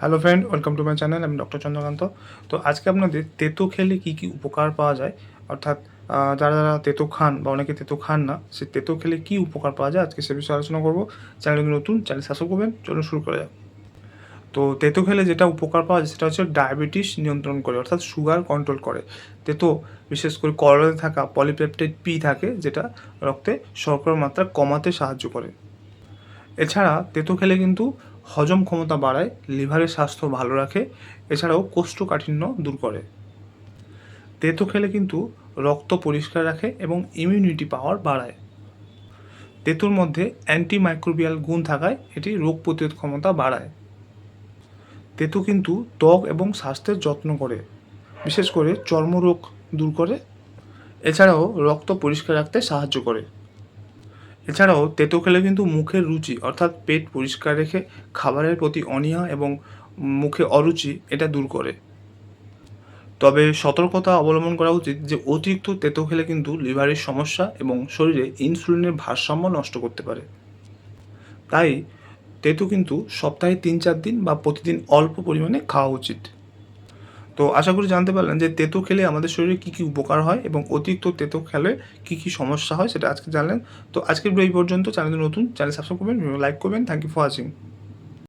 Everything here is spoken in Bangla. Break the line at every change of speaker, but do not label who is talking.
Hello friend, welcome to my channel. আমি ডক্টর চন্দ্রকান্ত। তো আজকে আপনাদের তেতো খেলে কী কী উপকার পাওয়া যায়, অর্থাৎ যারা যারা তেতো খান বা অনেকে তেতো খান না, সে তেতো খেলে কী উপকার পাওয়া যায় আজকে সে বিষয়ে আলোচনা করবো। চ্যানেলটি নতুন, চ্যানেল সাবস্ক্রাইব করবেন। চলুন শুরু করা যাক। তো তেতো খেলে যেটা উপকার পাওয়া যায় সেটা হচ্ছে ডায়াবেটিস নিয়ন্ত্রণ করে, অর্থাৎ সুগার কন্ট্রোল করে। তেতো বিশেষ করে করলাতে থাকা পলিপেপটাইড পি থাকে, যেটা রক্তে শর্করার মাত্রা কমাতে সাহায্য করে। এছাড়া তেতো খেলে কিন্তু হজম ক্ষমতা বাড়ায়, লিভারের স্বাস্থ্য ভালো রাখে, এছাড়াও কোষ্ঠকাঠিন্য দূর করে। তেতো খেলে কিন্তু রক্ত পরিষ্কার রাখে এবং ইমিউনিটি পাওয়ার বাড়ায়। তেঁতুর মধ্যে অ্যান্টিমাইক্রোবিয়াল গুণ থাকায় এটি রোগ প্রতিরোধ ক্ষমতা বাড়ায়। তেঁতু কিন্তু ত্বক এবং স্বাস্থ্যের যত্ন করে, বিশেষ করে চর্মরোগ দূর করে। এছাড়াও রক্ত পরিষ্কার রাখতে সাহায্য করে। এছাড়াও তেতো খেলে কিন্তু মুখের রুচি, অর্থাৎ পেট পরিষ্কার রেখে খাবারের প্রতি অনীহা এবং মুখে অরুচি এটা দূর করে। তবে সতর্কতা অবলম্বন করা উচিত যে অতিরিক্ত তেতো খেলে কিন্তু লিভারের সমস্যা এবং শরীরে ইনসুলিনের ভারসাম্য নষ্ট করতে পারে। তাই তেতো কিন্তু সপ্তাহে 3-4 দিন বা প্রতিদিন অল্প পরিমাণে খাওয়া উচিত। তো আশা করি জানতে পারলেন যে তেতো খেলে আমাদের শরীরে কী কী উপকার হয় এবং অতিরিক্ত তেতো খেলে কী কী সমস্যা হয়, সেটা আজকে জানলেন। তো আজকের ভিডিও এই পর্যন্ত। চ্যানেল নতুন, চ্যানেল সাবস্ক্রাইব করবেন, লাইক করবেন। Thank you for watching.